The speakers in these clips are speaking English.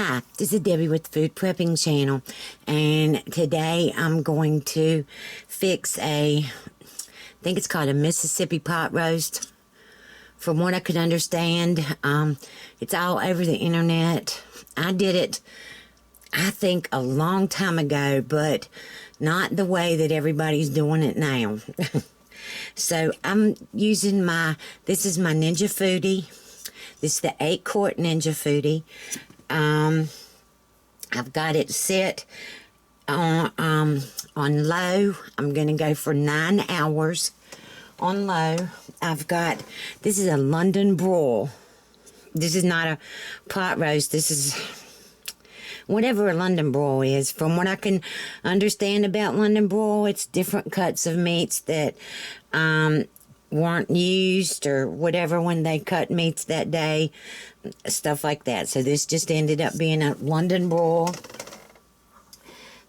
Hi, this is Debbie with the Food Prepping channel, and today I'm going to fix I think it's called a Mississippi pot roast. From what I could understand, it's all over the internet. I did it, I think, a long time ago, but not the way that everybody's doing it now. So I'm using this is my Ninja Foodi. This is the 8-quart Ninja Foodi. I've got it set on low. I'm going to go for 9 hours on low. This is a London Broil. This is not a pot roast. This is whatever a London Broil is. From what I can understand about London Broil, it's different cuts of meats that weren't used or whatever when they cut meats that day, stuff like that. So this just ended up being a London Broil.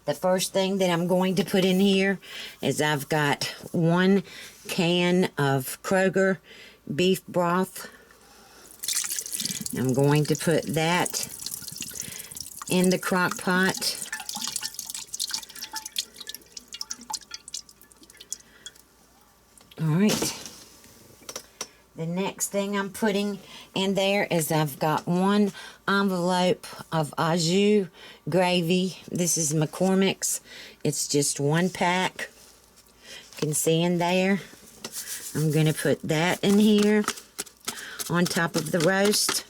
The first thing that I'm going to put in here is I've got 1 can of Kroger beef broth. I'm going to put that in the crock pot. All right. The next thing I'm putting in there is I've got 1 envelope of au jus gravy. This is McCormick's. It's just 1 pack. You can see in there. I'm going to put that in here on top of the roast.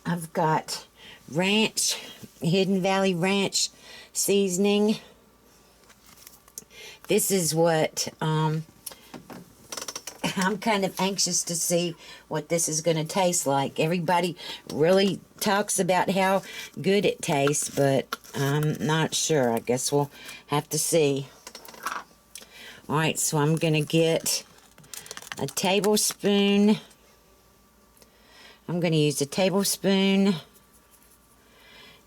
I've got ranch, Hidden Valley Ranch seasoning. This is what I'm kind of anxious to see what this is going to taste like. Everybody really talks about how good it tastes, but I'm not sure. I guess we'll have to see. Alright, so I'm going to get a tablespoon. I'm going to use a tablespoon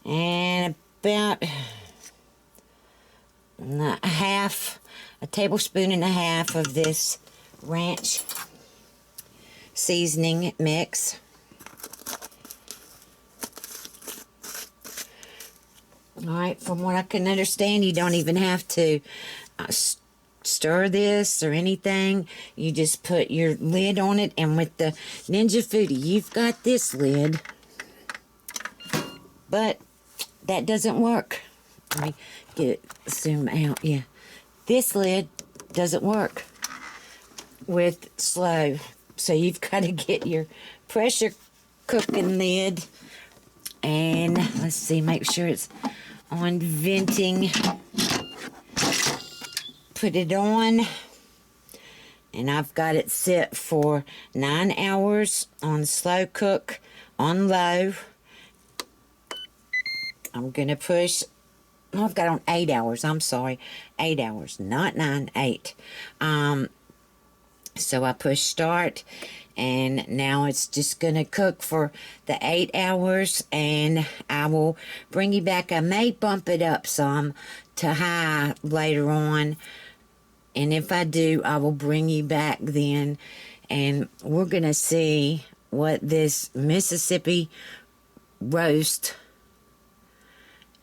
and about a tablespoon and a half of this ranch seasoning mix. Alright, from what I can understand, you don't even have to stir this or anything. You just put your lid on it, and with the Ninja Foodi, you've got this lid, but that doesn't work. Let me get it, zoom out. Yeah, this lid doesn't work with slow, so you've got to get your pressure cooking lid, and let's see, make sure it's on venting. Put it on, and I've got it set for 9 hours on slow cook on low. I'm gonna push. Oh, I've got it on 8 hours. I'm sorry, 8 hours, not 9, 8. So I push start, and now it's just gonna cook for the 8 hours, and I will bring you back. I may bump it up some to high later on, and if I do, I will bring you back then, and we're gonna see what this Mississippi roast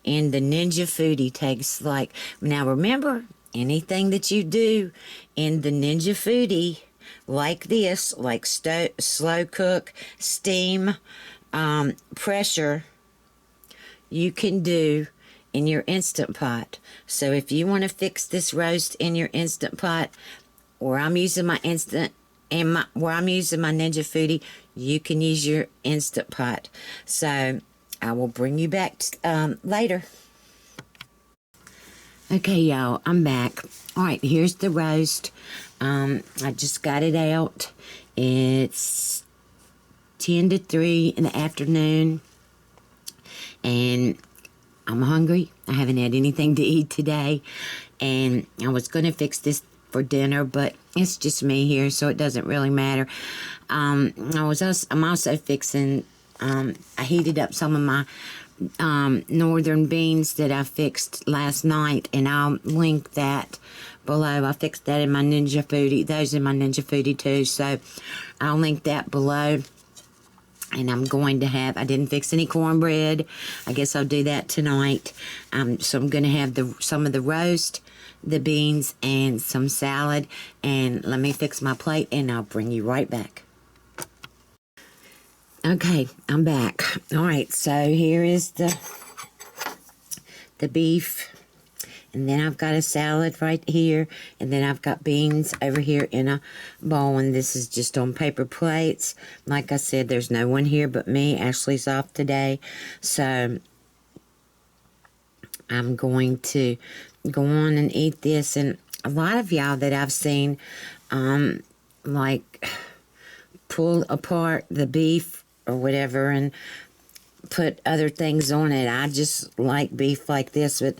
in the Ninja Foodi tastes like. Now remember, anything that you do in the Ninja Foodi, like this, like slow cook, steam, pressure, you can do in your Instant Pot. So if you want to fix this roast in your Instant Pot, where I'm using my Ninja Foodi, you can use your Instant Pot. So I will bring you back later. Okay, y'all, I'm back. All right, here's the roast. I just got it out. It's 10 to 3 in the afternoon, and I'm hungry. I haven't had anything to eat today, and I was going to fix this for dinner, but it's just me here, so it doesn't really matter. I'm also fixing. I heated up some of my northern beans that I fixed last night, and I'll link that below. I fixed that in my Ninja Foodi. Those in my Ninja Foodi too, so I'll link that below. And I'm going to have, I didn't fix any cornbread. I guess I'll do that tonight. So I'm going to have some of the roast, the beans, and some salad. And let me fix my plate, and I'll bring you right back. Okay, I'm back. All right, so here is the beef. And then I've got a salad right here. And then I've got beans over here in a bowl. And this is just on paper plates. Like I said, there's no one here but me. Ashley's off today. So I'm going to go on and eat this. And a lot of y'all that I've seen, like, pull apart the beef or whatever and put other things on it. I just like beef like this, but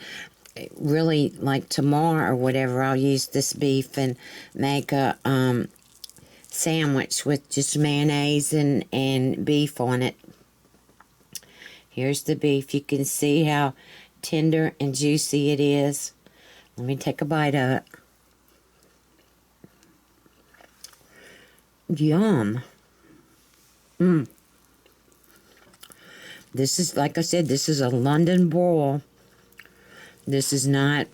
really, like tomorrow or whatever, I'll use this beef and make a sandwich with just mayonnaise and beef on it. Here's the beef. You can see how tender and juicy it is. Let me take a bite of it. Yum. This is, like I said, this is a London Broil. This is not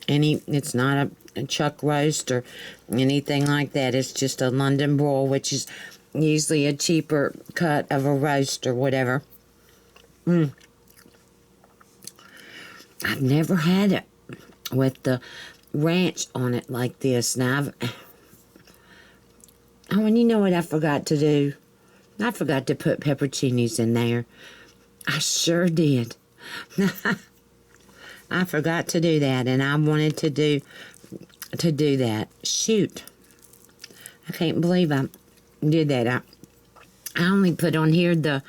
it's not a chuck roast or anything like that. It's just a London Broil, which is usually a cheaper cut of a roast or whatever. I've never had it with the ranch on it like this. Now, and you know what I forgot to do? I forgot to put pepperoncinis in there. I sure did. I forgot to do that, and I wanted to do that. Shoot. I can't believe I did that. I only put on here the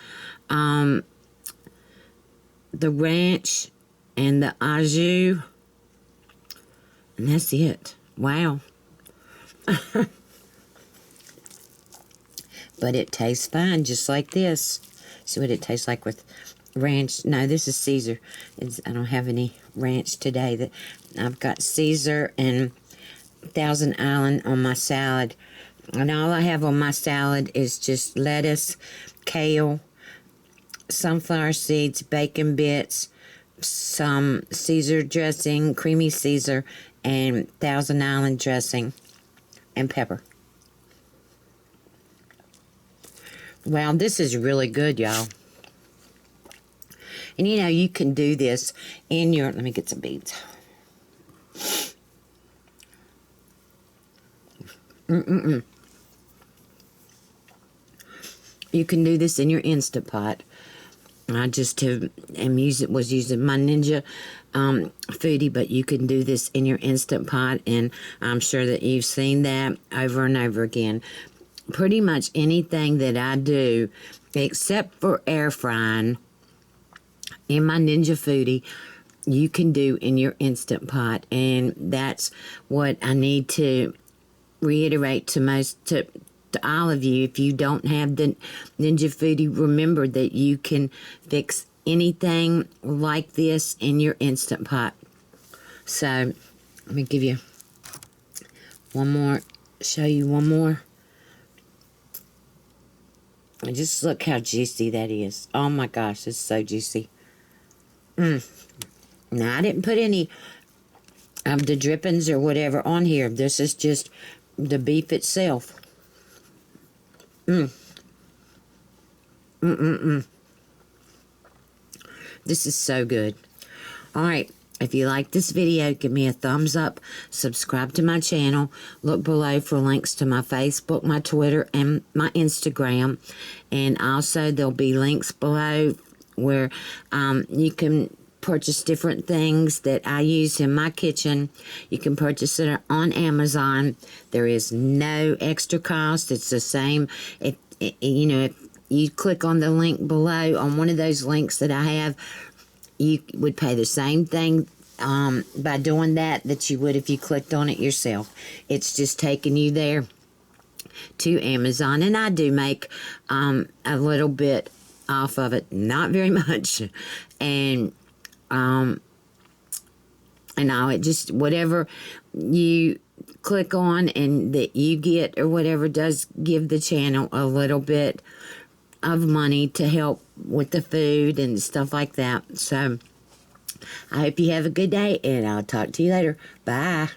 ranch and the au jus, and that's it. Wow. But it tastes fine, just like this. See what it tastes like with ranch. No, this is Caesar. I don't have any ranch today. I've got Caesar and Thousand Island on my salad. And all I have on my salad is just lettuce, kale, sunflower seeds, bacon bits, some Caesar dressing, creamy Caesar, and Thousand Island dressing, and pepper. Wow, this is really good, y'all. And you know, you can do this in your, let me get some beads. You can do this in your Instant Pot. I just was using my Ninja Foodi, but you can do this in your Instant Pot, and I'm sure that you've seen that over and over again. Pretty much anything that I do, except for air frying, in my Ninja Foodi, you can do in your Instant Pot. And that's what I need to reiterate to all of you. If you don't have the Ninja Foodi, remember that you can fix anything like this in your Instant Pot. So, let me give you one more, show you one more. And just look how juicy that is. Oh my gosh, it's so juicy. Now, I didn't put any of the drippings or whatever on here. This is just the beef itself. This is so good. Alright, if you like this video, give me a thumbs up, subscribe to my channel, look below for links to my Facebook, my Twitter, and my Instagram, and also there'll be links below where you can purchase different things that I use in my kitchen. You can purchase it on Amazon. There is no extra cost. It's the same. If you click on the link below, on one of those links that I have, you would pay the same thing by doing that you would if you clicked on it yourself. It's just taking you there to Amazon, and I do make a little bit off of it, not very much, and it just, whatever you click on and that you get or whatever does give the channel a little bit of money to help with the food and stuff like that. So I hope you have a good day, and I'll talk to you later. Bye.